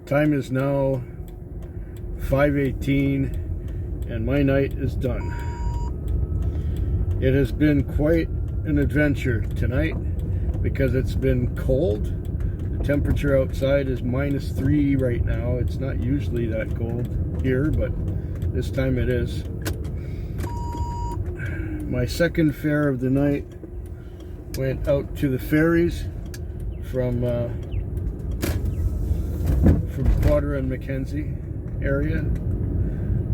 Time is now 5:18 and my night is done. It has been quite an adventure tonight because it's been cold. The temperature outside is -3 right now. It's not usually that cold here, but this time it is. My second fare of the night went out to the ferries from Quadra and Mackenzie area.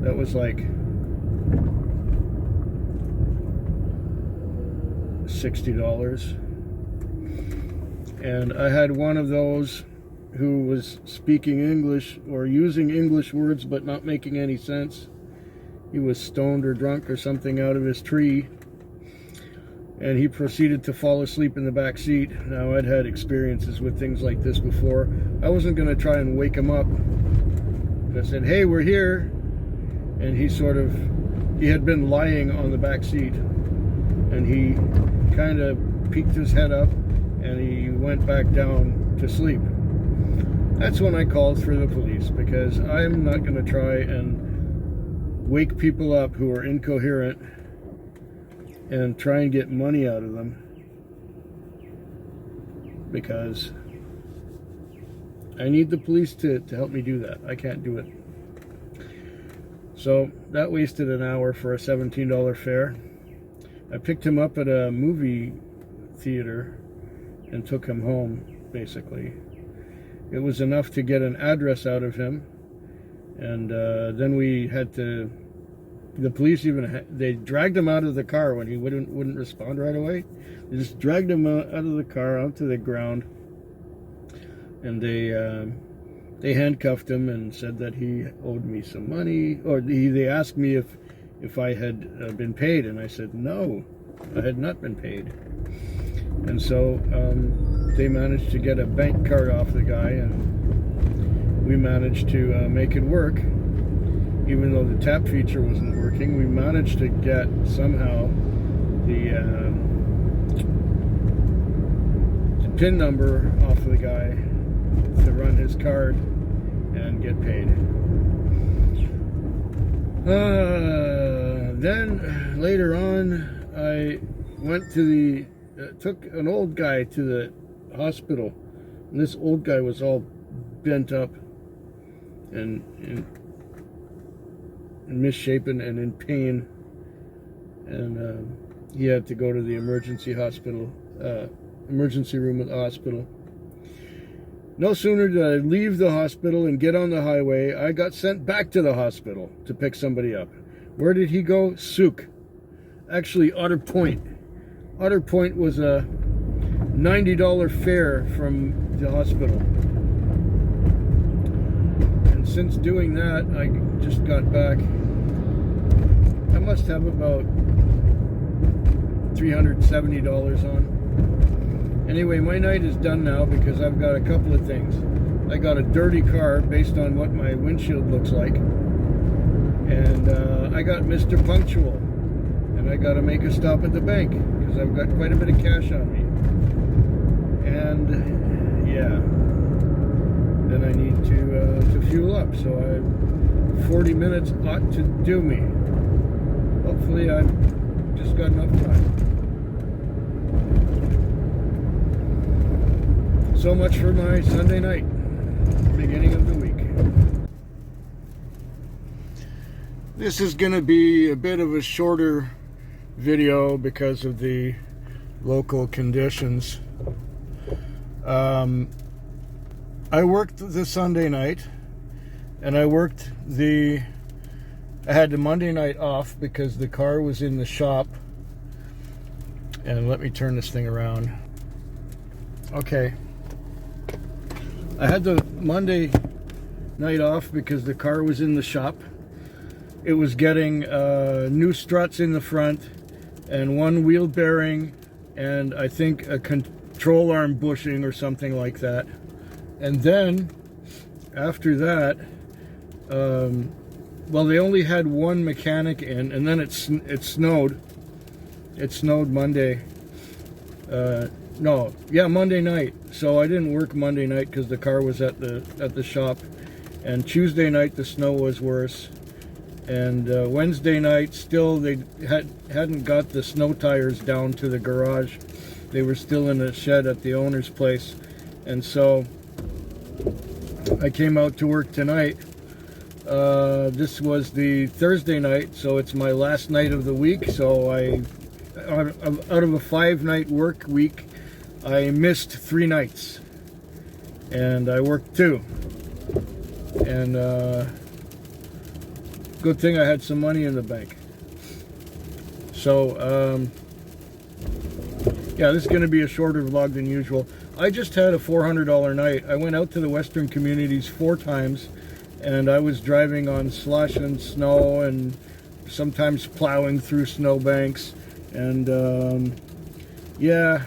That was like $60. And I had one of those who was speaking English or using English words but not making any sense. He was stoned or drunk or something out of his tree, and he proceeded to fall asleep in the back seat. Now, I'd had experiences with things like this before. I wasn't going to try and wake him up. I said, "Hey, we're here." And he had been lying on the back seat, and he kind of peeked his head up and he went back down to sleep. That's when I called for the police, because I'm not going to try and wake people up who are incoherent and try and get money out of them, because I need the police to help me do that. I can't do it. So that wasted an hour for a $17 fare. I picked him up at a movie theater and took him home, basically. It was enough to get an address out of him, and then we had to, the police they dragged him out of the car when he wouldn't respond right away. They just dragged him out of the car onto the ground, and they handcuffed him and said that he owed me some money, or they asked me if I had been paid, and I said no, I had not been paid. And so they managed to get a bank card off the guy, and we managed to make it work. Even though the tap feature wasn't working, we managed to get somehow the PIN number off the guy to run his card and get paid. Then later on, I went to took an old guy to the hospital, and this old guy was all bent up and misshapen and in pain, and he had to go to the emergency room at the hospital. No sooner did I leave the hospital and get on the highway, I got sent back to the hospital to pick somebody up. Where did he go? Souk. Actually, Otter Point. Otter Point was a $90 fare from the hospital. And since doing that, I just got back. I must have about $370 on. Anyway, my night is done now because I've got a couple of things. I got a dirty car based on what my windshield looks like. And I got Mr. Punctual. And I got to make a stop at the bank because I've got quite a bit of cash on me. And yeah, then I need to fuel up. So 40 minutes ought to do me. Hopefully I've just got enough time. So much for my Sunday night, beginning of the week. This is going to be a bit of a shorter video because of the local conditions. I worked the Sunday night, and I had the Monday night off because the car was in the shop. And let me turn this thing around. Okay. I had the Monday night off because the car was in the shop. It was getting new struts in the front and one wheel bearing and I think a control arm bushing or something like that. And then after that, well, they only had one mechanic in, and then it snowed. It snowed Monday No, yeah, Monday night. So I didn't work Monday night because the car was at the shop, and Tuesday night the snow was worse, and Wednesday night still they hadn't got the snow tires down to the garage. They were still in a shed at the owner's place, and so I came out to work tonight. This was the Thursday night, so it's my last night of the week. So out of a 5-night work week, I missed 3 nights, and I worked 2. And good thing I had some money in the bank. So yeah, this is going to be a shorter vlog than usual. I just had a $400 night. I went out to the Western Communities 4 times, and I was driving on slush and snow, and sometimes plowing through snowbanks, and yeah,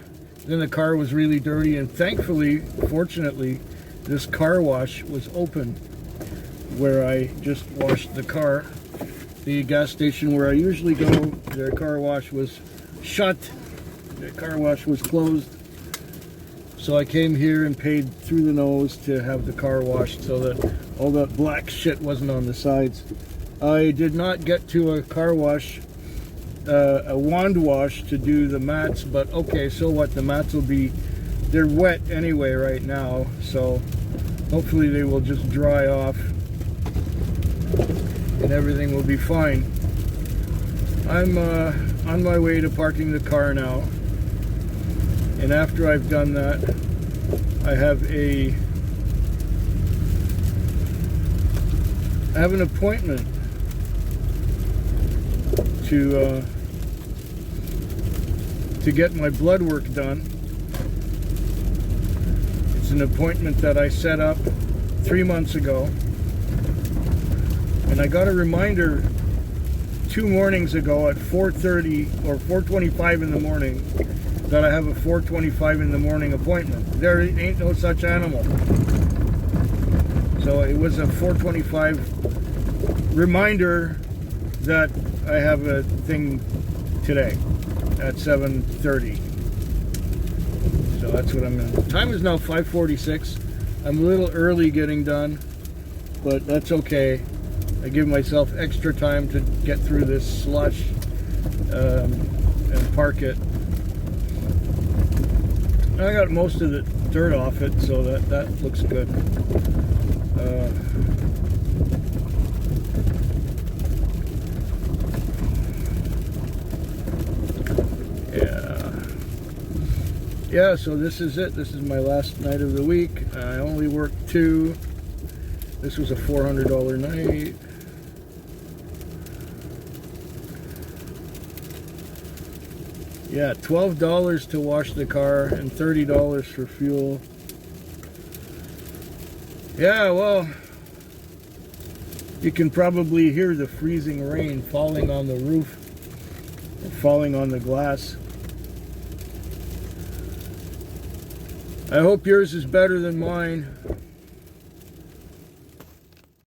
then the car was really dirty, and thankfully, fortunately, this car wash was open where I just washed the car. The gas station where I usually go, their car wash was shut. The car wash was closed. So I came here and paid through the nose to have the car washed so that all that black shit wasn't on the sides. I did not get to a car wash, a wand wash to do the mats, but okay, so what, the mats will be, they're wet anyway right now, so hopefully they will just dry off and everything will be fine. I'm on my way to parking the car now, and after I've done that, I have an appointment to get my blood work done. It's an appointment that I set up 3 months ago, and I got a reminder 2 mornings ago at 4:30 or 4:25 in the morning that I have a 4:25 in the morning appointment. There ain't no such animal. So it was a 4:25 reminder that I have a thing today at 7:30. So that's what I'm in. The time is now 5:46. I'm a little early getting done, but that's okay. I give myself extra time to get through this slush and park it. I got most of the dirt off it, so that looks good. Yeah, so this is it. This is my last night of the week. I only worked 2. This was a $400 night. Yeah, $12 to wash the car and $30 for fuel. Yeah, well, you can probably hear the freezing rain falling on the roof, or falling on the glass. I hope yours is better than mine.